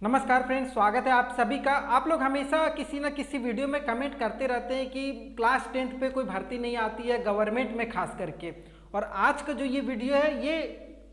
नमस्कार फ्रेंड्स, स्वागत है आप सभी का। आप लोग हमेशा किसी न किसी वीडियो में कमेंट करते रहते हैं कि क्लास 10th पे कोई भर्ती नहीं आती है गवर्नमेंट में खास करके। और आज का जो ये वीडियो है ये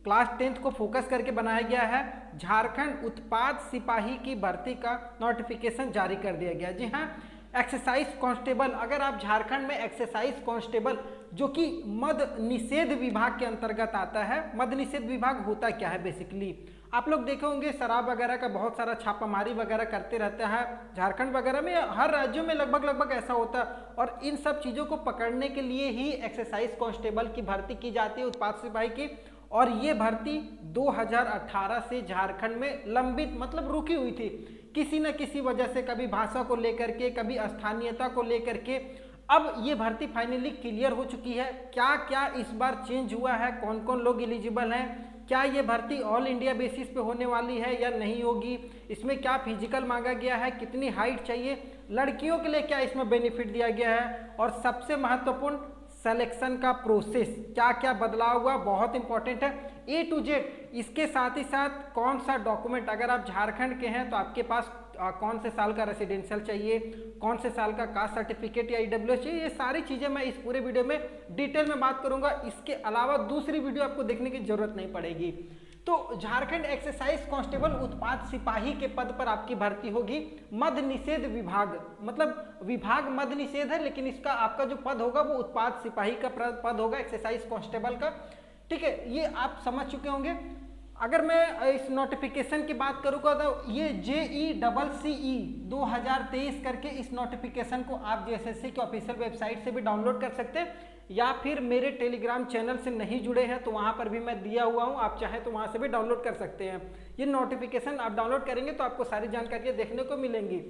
क्लास 10th को फोकस करके बनाया गया है। झारखंड उत्पाद सिपाही की भर्ती का नोटिफिकेशन जारी कर दिया गया। जी हाँ, एक्सरसाइज कांस्टेबल, अगर आप झारखंड में एक्सरसाइज कांस्टेबल जो कि मद निषेध विभाग के अंतर्गत आता है। मद निषेध विभाग होता क्या है बेसिकली, आप लोग देखे होंगे शराब वगैरह का बहुत सारा छापामारी वगैरह करते रहता है झारखंड वगैरह में, हर राज्यों में लगभग ऐसा होता है। और इन सब चीज़ों को पकड़ने के लिए ही एक्सरसाइज कांस्टेबल की भर्ती की जाती है, उत्पाद सिपाही की। और ये भर्ती 2018 से झारखंड में लंबित मतलब रुकी हुई थी किसी न किसी वजह से, कभी भाषा को लेकर के, कभी स्थानीयता को लेकर के। अब ये भर्ती फाइनली क्लियर हो चुकी है। क्या क्या इस बार चेंज हुआ है, कौन कौन लोग एलिजिबल हैं, क्या ये भर्ती ऑल इंडिया बेसिस पे होने वाली है या नहीं होगी, इसमें क्या फिजिकल मांगा गया है, कितनी हाइट चाहिए, लड़कियों के लिए क्या इसमें बेनिफिट दिया गया है, और सबसे महत्वपूर्ण सिलेक्शन का प्रोसेस क्या क्या बदलाव हुआ, बहुत इंपॉर्टेंट है A to Z। इसके साथ ही साथ कौन सा डॉक्यूमेंट, अगर आप झारखंड के हैं तो आपके पास कौन से साल का रेसिडेंशियल चाहिए, कौन से साल का कास्ट सर्टिफिकेट या EWS चाहिए, ये सारी चीज़ें मैं इस पूरे वीडियो में डिटेल में बात करूंगा। इसके अलावा दूसरी वीडियो आपको देखने की जरूरत नहीं पड़ेगी। तो झारखंड एक्सरसाइज कांस्टेबल उत्पाद सिपाही के पद पर आपकी भर्ती होगी। मद निषेध विभाग, मतलब विभाग मद निषेध है, लेकिन इसका आपका जो पद होगा वो उत्पाद सिपाही का पद होगा, एक्सरसाइज कांस्टेबल का। ठीक है, ये आप समझ चुके होंगे। अगर मैं इस नोटिफिकेशन की बात करूँगा तो ये JEEE 2023 करके इस नोटिफिकेशन को आप JSSC की ऑफिशियल वेबसाइट से भी डाउनलोड कर सकते हैं, या फिर मेरे टेलीग्राम चैनल से नहीं जुड़े हैं तो वहाँ पर भी मैं दिया हुआ हूँ, आप चाहें तो वहाँ से भी डाउनलोड कर सकते हैं। ये नोटिफिकेशन आप डाउनलोड करेंगे तो आपको सारी जानकारियाँ देखने को मिलेंगी।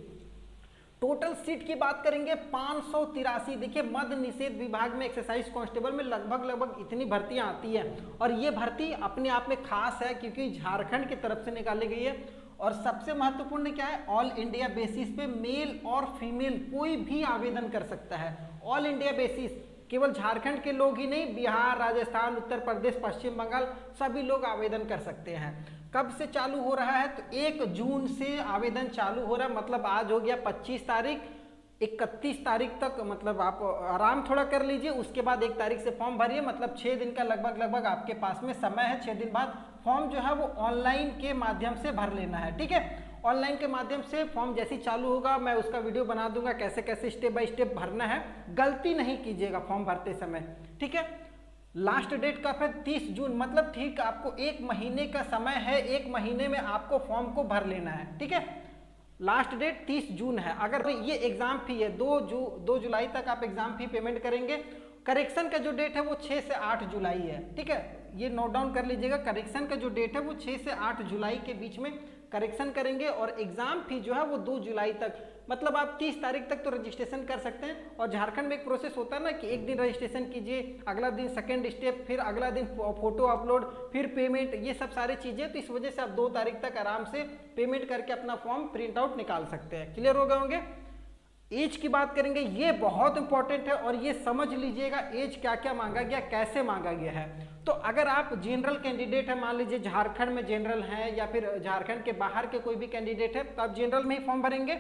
टोटल सीट की बात करेंगे 583। देखिए, मद निषेध विभाग में एक्सरसाइज कांस्टेबल में लगभग इतनी भर्तियां आती हैं, और ये भर्ती अपने आप में खास है क्योंकि झारखंड की तरफ से निकाली गई है। और सबसे महत्वपूर्ण क्या है, ऑल इंडिया बेसिस पे मेल और फीमेल कोई भी आवेदन कर सकता है। ऑल इंडिया बेसिस, केवल झारखंड के लोग ही नहीं, बिहार, राजस्थान, उत्तर प्रदेश, पश्चिम बंगाल सभी लोग आवेदन कर सकते हैं। कब से चालू हो रहा है तो 1 जून से आवेदन चालू हो रहा है, मतलब आज हो गया 25 तारीख, 31 तारीख तक मतलब आप आराम थोड़ा कर लीजिए। उसके बाद 1 तारीख से फॉर्म भरिए, मतलब 6 दिन का लगभग आपके पास में समय है। 6 दिन बाद फॉर्म जो है वो ऑनलाइन के माध्यम से भर लेना है। ठीक है, ऑनलाइन के माध्यम से फॉर्म जैसे चालू होगा मैं उसका वीडियो बना दूंगा, कैसे कैसे स्टेप बाय स्टेप भरना है। गलती नहीं कीजिएगा फॉर्म भरते समय। ठीक है, लास्ट डेट का फिर 30 जून, मतलब ठीक आपको 1 महीने का समय है, 1 महीने में आपको फॉर्म को भर लेना है। ठीक है, लास्ट डेट 30 जून है। अगर ये एग्जाम फी है 2 जुलाई तक आप एग्जाम फी पेमेंट करेंगे। करेक्शन का जो डेट है वो 6 से 8 जुलाई है। ठीक है, ये नोट डाउन कर लीजिएगा। करेक्शन का जो डेट है वो 6 से 8 जुलाई के बीच में करेक्शन करेंगे, और एग्जाम फी जो है वो 2 जुलाई तक, मतलब आप 30 तारीख तक तो रजिस्ट्रेशन कर सकते हैं। और झारखंड में एक प्रोसेस होता है ना कि एक दिन रजिस्ट्रेशन कीजिए, अगला दिन सेकंड स्टेप, फिर अगला दिन फोटो अपलोड, फिर पेमेंट, ये सब सारी चीज़ें। तो इस वजह से आप 2 तारीख तक आराम से पेमेंट करके अपना फॉर्म प्रिंट आउट निकाल सकते हैं। क्लियर हो गए होंगे। एज की बात करेंगे, ये बहुत इंपॉर्टेंट है, और ये समझ लीजिएगा एज क्या क्या मांगा गया, कैसे मांगा गया है। तो अगर आप जनरल कैंडिडेट है, मान लीजिए झारखंड में जनरल हैं, या फिर झारखंड के बाहर के कोई भी कैंडिडेट है, तो आप जनरल में ही फॉर्म भरेंगे।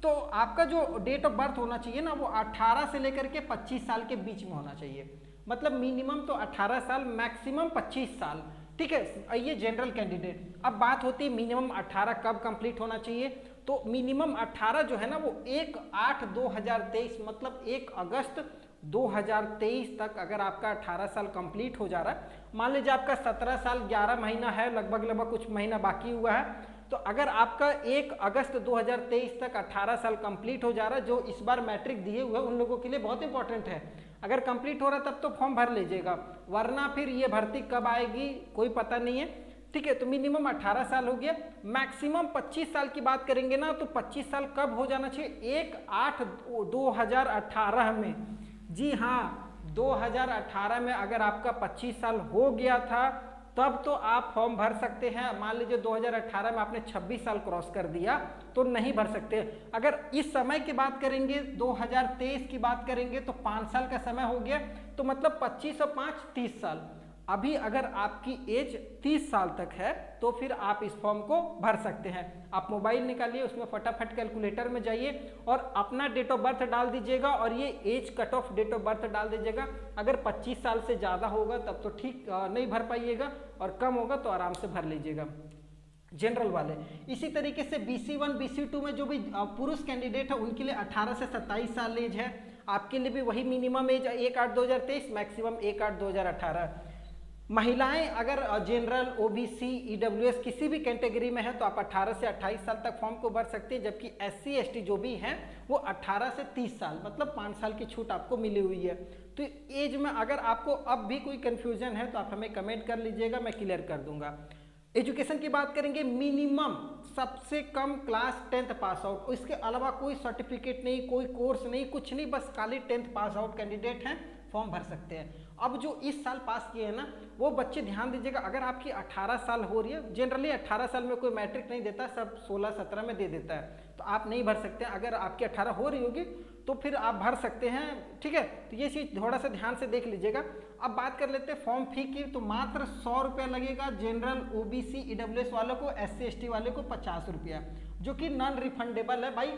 तो आपका जो डेट ऑफ बर्थ होना चाहिए ना वो 18 से लेकर के 25 साल के बीच में होना चाहिए। मतलब मिनिमम तो 18 साल, मैक्सिमम 25 साल। ठीक है, ये जनरल कैंडिडेट। अब बात होती है मिनिमम 18 कब कंप्लीट होना चाहिए। तो मिनिमम 18 जो है ना वो 1/8/2023, मतलब 1 अगस्त 2023 तक अगर आपका 18 साल कंप्लीट हो जा रहा है, मान लीजिए आपका 17 साल 11 महीना है, लगभग कुछ महीना बाकी हुआ है, तो अगर आपका 1 अगस्त 2023 तक 18 साल कंप्लीट हो जा रहा है, जो इस बार मैट्रिक दिए हुए उन लोगों के लिए बहुत इंपॉर्टेंट है। अगर कंप्लीट हो रहा है तब तो फॉर्म भर लीजिएगा, वरना फिर ये भर्ती कब आएगी कोई पता नहीं है। ठीक है, तो मिनिमम 18 साल हो गया। मैक्सिमम 25 साल की बात करेंगे ना, तो 25 साल कब हो जाना चाहिए, 1/8/2018 में। जी हाँ, 2018 में अगर आपका 25 साल हो गया था तब तो आप फॉर्म भर सकते हैं। मान लीजिए 2018 में आपने 26 साल क्रॉस कर दिया तो नहीं भर सकते। अगर इस समय की बात करेंगे, 2023 की बात करेंगे, तो 5 साल का समय हो गया, तो मतलब 25 और 5 30 साल। अभी अगर आपकी एज 30 साल तक है तो फिर आप इस फॉर्म को भर सकते हैं। आप मोबाइल निकालिए, उसमें फटाफट कैलकुलेटर में जाइए और अपना डेट ऑफ बर्थ डाल दीजिएगा और ये age cut off date of birth डाल दीजिएगा। अगर 25 साल से ज़्यादा होगा तब तो ठीक नहीं भर पाइएगा, और कम होगा तो आराम से भर लीजिएगा जनरल वाले। इसी तरीके से BC1 BC2 में जो भी पुरुष कैंडिडेट है उनके लिए 18 से 27 साल एज है। आपके लिए भी वही मिनिमम एज 1/8/2023, मैक्सिमम 1/8/2018। महिलाएं अगर जनरल, OBC, EWS किसी भी कैटेगरी में है तो आप 18 से 28 साल तक फॉर्म को भर सकते हैं, जबकि SC ST जो भी हैं वो 18 से 30 साल, मतलब 5 साल की छूट आपको मिली हुई है। तो एज में अगर आपको अब भी कोई कन्फ्यूजन है तो आप हमें कमेंट कर लीजिएगा, मैं क्लियर कर दूंगा। एजुकेशन की बात करेंगे, मिनिमम सबसे कम क्लास 10th पास आउट, इसके अलावा कोई सर्टिफिकेट नहीं, कोई कोर्स नहीं, कुछ नहीं, बस खाली 10th पास आउट कैंडिडेट हैं फॉर्म भर सकते हैं। अब जो इस साल पास किए हैं ना वो बच्चे ध्यान दीजिएगा, अगर आपकी 18 साल हो रही है, जनरली 18 साल में कोई मैट्रिक नहीं देता, सब 16-17 में दे देता है, तो आप नहीं भर सकते। अगर आपकी 18 हो रही होगी तो फिर आप भर सकते हैं, ठीक है। तो ये चीज़ थोड़ा सा ध्यान से देख लीजिएगा। अब बात कर लेते हैं फॉर्म फी की, तो मात्र 100 रुपया लगेगा जनरल, OBC, EWS वालों को, SC ST वाले को 50 रुपया, जो कि नॉन रिफंडेबल है भाई।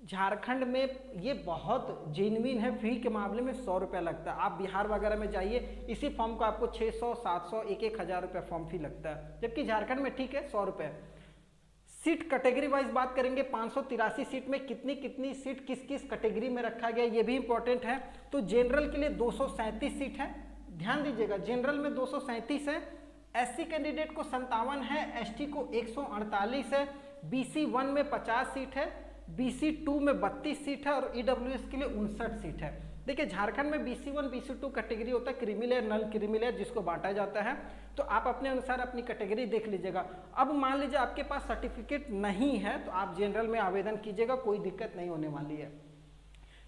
झारखंड में ये बहुत जेन्युइन है, फी के मामले में 100 रुपया लगता है। आप बिहार वगैरह में जाइए, इसी फॉर्म को आपको 600, 700, 1-1000 रुपया फॉर्म फी लगता है, जबकि झारखंड में ठीक है 100 रुपये। सीट कैटेगरी वाइज बात करेंगे, 583 सीट में कितनी सीट किस किस कैटेगरी में रखा गया ये भी इंपॉर्टेंट है। तो जनरल के लिए 237 सीट है, ध्यान दीजिएगा, जनरल में 237 है, SC कैंडिडेट को 57 है, ST को 148 है, BC1 में 50 सीट है, BC2 में 32 सीट है और EWS के लिए 59 सीट है। देखिए झारखंड में BC1 BC2 कैटेगरी होता है, क्रिमिलेयर, नॉन क्रिमिलेयर, जिसको बांटा जाता है, तो आप अपने अनुसार अपनी कैटेगरी देख लीजिएगा। अब मान लीजिए आपके पास सर्टिफिकेट नहीं है तो आप जनरल में आवेदन कीजिएगा, कोई दिक्कत नहीं होने वाली है।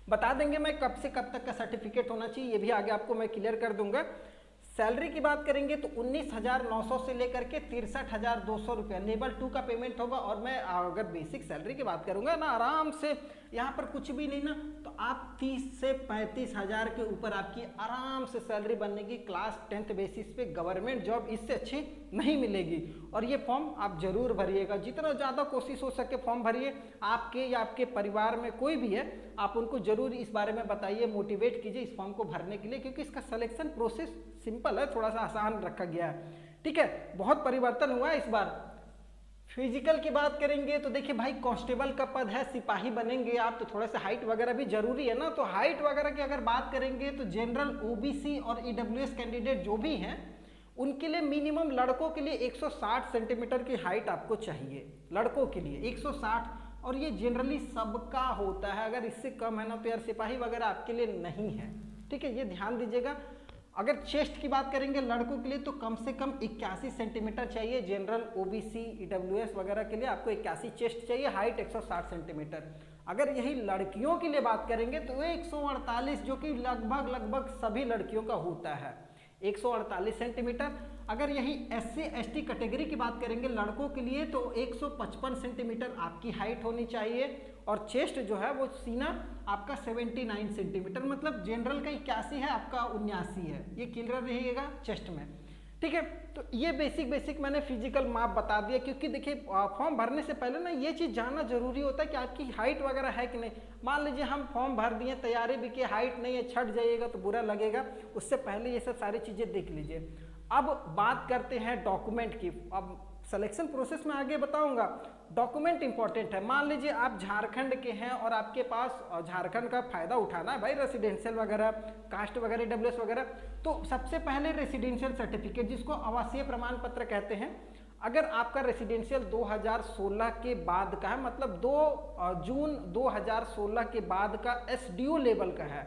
बता देंगे मैं कब से कब तक का सर्टिफिकेट होना चाहिए, ये भी आगे आपको मैं क्लियर कर दूंगा। सैलरी की बात करेंगे तो 19,900 से लेकर के 63,200 रुपया लेवल 2 का पेमेंट होगा। और मैं अगर बेसिक सैलरी की बात करूंगा ना, आराम से यहाँ पर कुछ भी नहीं ना, तो आप 30 से 35,000 के ऊपर आपकी आराम से सैलरी बनने की, क्लास 10th बेसिस पे गवर्नमेंट जॉब इससे अच्छी नहीं मिलेगी। और ये फॉर्म आप जरूर भरिएगा, जितना ज़्यादा कोशिश हो सके फॉर्म भरिए। आपके या आपके परिवार में कोई भी है, आप उनको जरूर इस बारे में बताइए, मोटिवेट कीजिए इस फॉर्म को भरने के लिए, क्योंकि इसका सिलेक्शन प्रोसेस सिंपल है, थोड़ा सा आसान रखा गया है, ठीक है। बहुत परिवर्तन हुआ है इस बार। फिजिकल की बात करेंगे तो देखिए भाई, कांस्टेबल का पद है, सिपाही बनेंगे आप, तो थोड़ा सा हाइट वगैरह भी जरूरी है ना। तो हाइट वगैरह की अगर बात करेंगे तो जनरल, OBC और EWS कैंडिडेट जो भी हैं उनके लिए मिनिमम लड़कों के लिए 160 सेंटीमीटर की हाइट आपको चाहिए, लड़कों के लिए 160, और ये जनरली सबका होता है। अगर इससे कम है ना तो यार सिपाही वगैरह आपके लिए नहीं है, ठीक है, ये ध्यान दीजिएगा। अगर चेस्ट की बात करेंगे लड़कों के लिए तो कम से कम 81 सेंटीमीटर चाहिए, जनरल, OBC, EWS वगैरह के लिए आपको 81 चेस्ट चाहिए, हाइट 160 सेंटीमीटर। अगर यही लड़कियों के लिए बात करेंगे तो 148, जो कि लगभग सभी लड़कियों का होता है, 148 सेंटीमीटर। अगर यही SC ST कैटेगरी की बात करेंगे लड़कों के लिए तो 155 सेंटीमीटर आपकी हाइट होनी चाहिए, और चेस्ट जो है वो सीना आपका 79 सेंटीमीटर, मतलब जनरल का 81 है, आपका 79 है, ये क्लियर रहिएगा चेस्ट में, ठीक है। तो ये बेसिक मैंने फिजिकल माप बता दिया, क्योंकि देखिए फॉर्म भरने से पहले ना ये चीज़ जानना जरूरी होता है कि आपकी हाइट वगैरह है कि नहीं। मान लीजिए हम फॉर्म भर दिए, तैयारी भी की, हाइट नहीं है, छट जाइएगा तो बुरा लगेगा, उससे पहले ये सब सारी चीज़ें देख लीजिए। अब बात करते हैं डॉक्यूमेंट की। अब सिलेक्शन प्रोसेस में आगे बताऊंगा, डॉक्यूमेंट इंपॉर्टेंट है। मान लीजिए आप झारखंड के हैं और आपके पास झारखंड का फायदा उठाना है भाई, रेसिडेंशियल वगैरह, कास्ट वगैरह, EWS वगैरह, तो सबसे पहले रेसिडेंशियल सर्टिफिकेट, जिसको आवासीय प्रमाण पत्र कहते हैं, अगर आपका रेसिडेंशियल 2016 के बाद का है, मतलब 2 जून 2016 के बाद का SDO लेवल का है,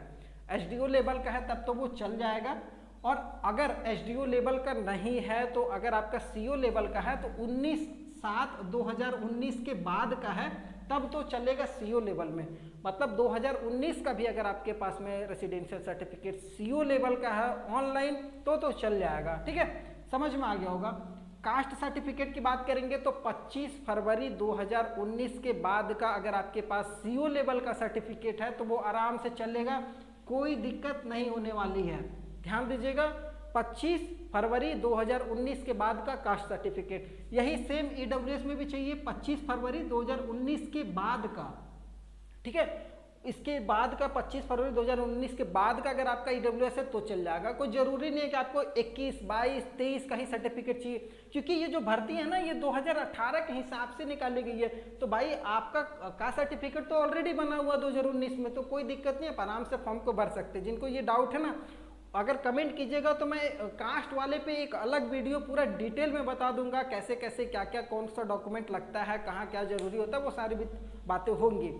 SDO लेवल का है तब तो वो चल जाएगा। और अगर SDO लेवल का नहीं है तो अगर आपका CO लेवल का है तो 19/7/2019 के बाद का है तब तो चलेगा CO लेवल में। मतलब 2019 का भी अगर आपके पास में रेसिडेंशियल सर्टिफिकेट CO लेवल का है ऑनलाइन तो चल जाएगा, ठीक है, समझ में आ गया होगा। कास्ट सर्टिफिकेट की बात करेंगे तो 25 फरवरी 2019 के बाद का अगर आपके पास CO लेवल का सर्टिफिकेट है तो वो आराम से चलेगा, कोई दिक्कत नहीं होने वाली है। ध्यान दीजिएगा, 25 फरवरी 2019 के बाद का कास्ट सर्टिफिकेट। यही सेम ईडब्ल्यूएस में भी चाहिए 25 फरवरी 2019 के बाद का, ठीक है। इसके बाद का 25 फरवरी 2019 के बाद का अगर आपका ईडब्ल्यूएस है तो चल जाएगा। कोई जरूरी नहीं है कि आपको 21, 22, 23 का ही सर्टिफिकेट चाहिए, क्योंकि ये जो भर्ती है ना ये 2018 के हिसाब से निकाली गई है। तो भाई आपका कास्ट सर्टिफिकेट तो ऑलरेडी बना हुआ 2019 में, तो कोई दिक्कत नहीं है, आराम से फॉर्म को भर सकते हैं। जिनको ये डाउट है ना, अगर कमेंट कीजिएगा तो मैं कास्ट वाले पे एक अलग वीडियो पूरा डिटेल में बता दूंगा, कैसे कैसे क्या क्या कौन सा डॉक्यूमेंट लगता है, कहाँ क्या जरूरी होता है, वो सारी बातें होंगी।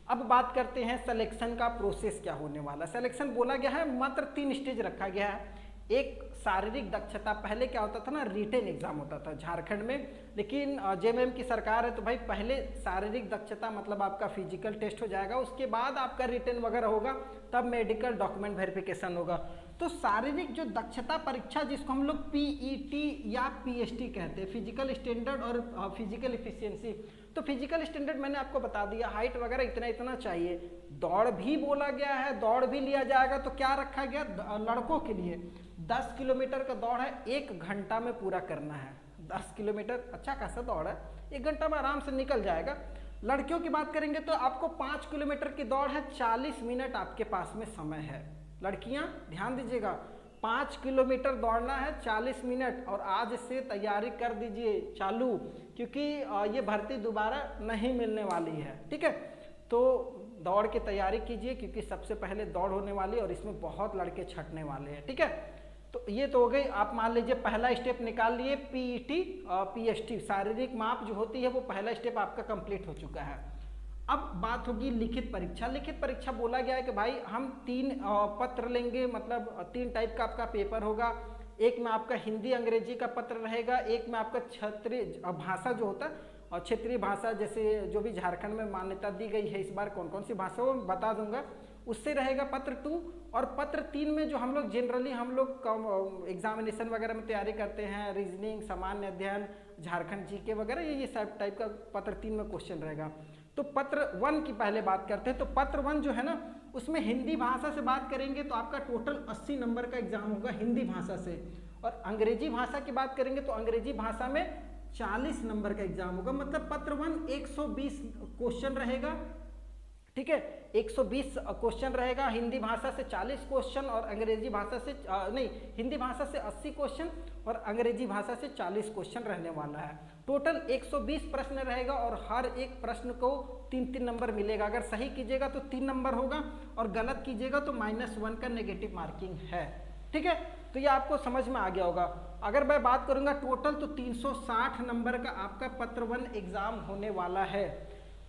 अब बात करते हैं सिलेक्शन का प्रोसेस क्या होने वाला। सिलेक्शन बोला गया है मात्र 3 स्टेज रखा गया है। एक शारीरिक दक्षता, पहले क्या होता था ना, रिटेन एग्जाम होता था झारखंड में, लेकिन जेएमएम की सरकार है तो भाई पहले शारीरिक दक्षता मतलब आपका फिजिकल टेस्ट हो जाएगा, उसके बाद आपका रिटेन वगैरह होगा, तब मेडिकल डॉक्यूमेंट वेरिफिकेशन होगा। तो शारीरिक जो दक्षता परीक्षा जिसको हम लोग पीईटी या पीएसटी कहते हैं, फिजिकल स्टैंडर्ड और फिजिकल इफिशियंसी। तो फिजिकल स्टैंडर्ड मैंने आपको बता दिया, हाइट वगैरह इतना इतना चाहिए। दौड़ भी बोला गया है, दौड़ भी लिया जाएगा। तो क्या रखा गया, लड़कों के लिए 10 किलोमीटर का दौड़ है, 1 घंटा में पूरा करना है। 10 किलोमीटर अच्छा खासा दौड़ है, 1 घंटा में आराम से निकल जाएगा। लड़कियों की बात करेंगे तो आपको 5 किलोमीटर की दौड़ है, 40 मिनट आपके पास में समय है। लड़कियां ध्यान दीजिएगा, 5 किलोमीटर दौड़ना है, 40 मिनट, और आज से तैयारी कर दीजिए चालू, क्योंकि ये भर्ती दोबारा नहीं मिलने वाली है, ठीक है। तो दौड़ की तैयारी कीजिए, क्योंकि सबसे पहले दौड़ होने वाली है और इसमें बहुत लड़के छटने वाले हैं, ठीक है। तो ये तो हो गई, आप मान लीजिए पहला स्टेप निकाल लिए, पीईटी और पीएसटी शारीरिक माप जो होती है वो पहला स्टेप आपका कंप्लीट हो चुका है। अब बात होगी लिखित परीक्षा। लिखित परीक्षा बोला गया है कि भाई हम 3 पत्र लेंगे, मतलब 3 टाइप का आपका पेपर होगा। एक में आपका हिंदी अंग्रेजी का पत्र रहेगा, एक में आपका क्षेत्रीय भाषा जो होता है, और क्षेत्रीय भाषा जैसे जो भी झारखंड में मान्यता दी गई है इस बार कौन कौन सी भाषा वो बता दूंगा, उससे रहेगा पत्र 2। और पत्र 3 में जो हम लोग जनरली हम लोग एग्जामिनेशन वगैरह में तैयारी करते हैं, रीजनिंग, सामान्य अध्ययन, झारखंड जीके वगैरह, ये सब टाइप का पत्र 3 में क्वेश्चन रहेगा। तो पत्र 1 की पहले बात करते हैं। तो पत्र 1 जो है ना, उसमें हिंदी भाषा से बात करेंगे तो आपका टोटल 80 नंबर का एग्जाम होगा हिंदी भाषा से। और अंग्रेजी भाषा की बात करेंगे तो अंग्रेजी भाषा में 40 नंबर का एग्जाम होगा। मतलब पत्र 1 120 क्वेश्चन रहेगा, ठीक है, 120 क्वेश्चन रहेगा। हिंदी भाषा से 40 क्वेश्चन और अंग्रेजी भाषा से हिंदी भाषा से 80 क्वेश्चन और अंग्रेजी भाषा से 40 क्वेश्चन रहने वाला है। टोटल 120 प्रश्न रहेगा और हर एक प्रश्न को 3-3 नंबर मिलेगा। अगर सही कीजिएगा तो 3 नंबर होगा और गलत कीजिएगा तो -1 का नेगेटिव मार्किंग है, ठीक है। तो ये आपको समझ में आ गया होगा। अगर मैं बात करूंगा टोटल तो 360 नंबर का आपका पत्र 1 एग्जाम होने वाला है।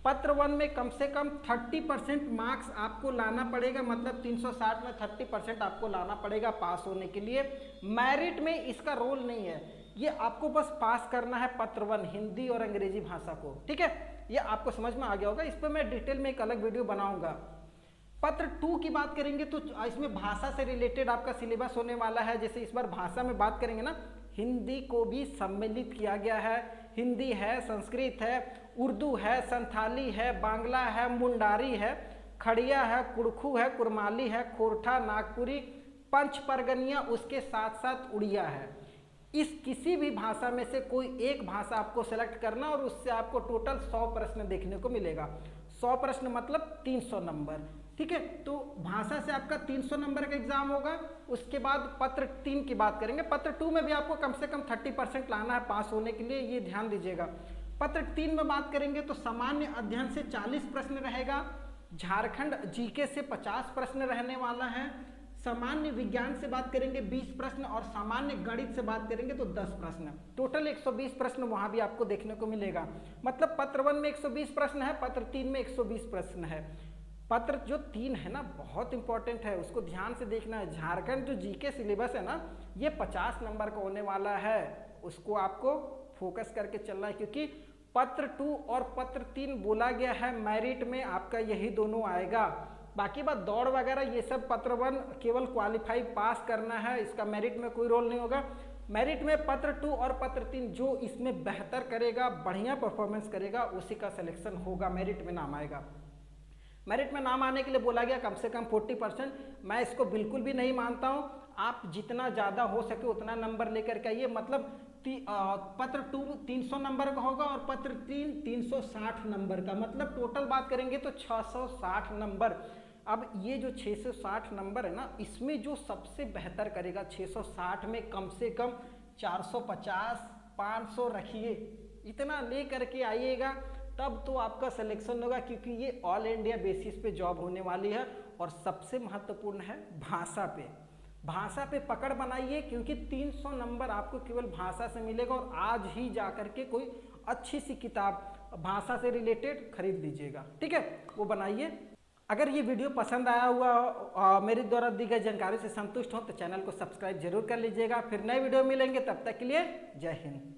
पत्र 1 में कम से कम 30% मार्क्स आपको लाना पड़ेगा, मतलब 360 में 30% आपको लाना पड़ेगा पास होने के लिए। मेरिट में इसका रोल नहीं है, ये आपको बस पास करना है पत्र 1 हिंदी और अंग्रेजी भाषा को, ठीक है। ये आपको समझ में आ गया होगा, इस पर मैं डिटेल में एक अलग वीडियो बनाऊंगा। पत्र 2 की बात करेंगे तो इसमें भाषा से रिलेटेड आपका सिलेबस होने वाला है। जैसे इस बार भाषा में बात करेंगे ना, हिंदी को भी सम्मिलित किया गया है। हिंदी है, संस्कृत है, उर्दू है, संथाली है, बांग्ला है, मुंडारी है, खड़िया है, कुड़खू है, कुरमाली है, खोरठा, नागपुरी, पंच परगनिया, उसके साथ साथ उड़िया है। इस किसी भी भाषा में से कोई एक भाषा आपको सेलेक्ट करना और उससे आपको टोटल 100 प्रश्न देखने को मिलेगा। 100 प्रश्न मतलब 300 नंबर, ठीक है। तो भाषा से आपका 300 नंबर का एग्जाम होगा। उसके बाद पत्र 3 की बात करेंगे। पत्र 2 में भी आपको कम से कम 30% लाना है पास होने के लिए, ये ध्यान दीजिएगा। पत्र 3 में बात करेंगे तो सामान्य अध्ययन से 40 प्रश्न रहेगा, झारखंड जीके से 50 प्रश्न रहने वाला है, सामान्य विज्ञान से बात करेंगे 20 प्रश्न और सामान्य गणित से बात करेंगे तो 10 प्रश्न। टोटल 120 प्रश्न वहां भी आपको देखने को मिलेगा। मतलब पत्र 1 में 120 प्रश्न है, पत्र 3 में 120 प्रश्न है। पत्र जो 3 है ना बहुत इंपॉर्टेंट है, उसको ध्यान से देखना है। झारखंड जो जीके सिलेबस है ना, ये 50 नंबर का होने वाला है, उसको आपको फोकस करके चलना है, क्योंकि पत्र 2 और पत्र 3 बोला गया है मेरिट में आपका यही दोनों आएगा। बाकी बात दौड़ वगैरह ये सब पत्र 1 केवल क्वालिफाई पास करना है, इसका मेरिट में कोई रोल नहीं होगा। मेरिट में पत्र 2 और पत्र 3 जो इसमें बेहतर करेगा, बढ़िया परफॉर्मेंस करेगा, उसी का सिलेक्शन होगा, मेरिट में नाम आएगा। मेरिट में नाम आने के लिए बोला गया कम से कम 40%। मैं इसको बिल्कुल भी नहीं मानता हूँ। आप जितना ज़्यादा हो सके उतना नंबर लेकर के आइए। मतलब पत्र 2 300 नंबर का होगा और पत्र 3 360 नंबर का, मतलब टोटल बात करेंगे तो 660 नंबर। अब ये जो 660 नंबर है ना, इसमें जो सबसे बेहतर करेगा 660 में कम से कम 450 500 रखिए, इतना ले करके आइएगा, तब तो आपका सिलेक्शन होगा, क्योंकि ये ऑल इंडिया बेसिस पे जॉब होने वाली है। और सबसे महत्वपूर्ण है भाषा पे पकड़ बनाइए, क्योंकि 300 नंबर आपको केवल भाषा से मिलेगा। और आज ही जा करके कोई अच्छी सी किताब भाषा से रिलेटेड खरीद लीजिएगा, ठीक है, वो बनाइए। अगर ये वीडियो पसंद आया हुआ, मेरे द्वारा दी गई जानकारी से संतुष्ट हो तो चैनल को सब्सक्राइब जरूर कर लीजिएगा। फिर नए वीडियो मिलेंगे, तब तक के लिए जय हिंद।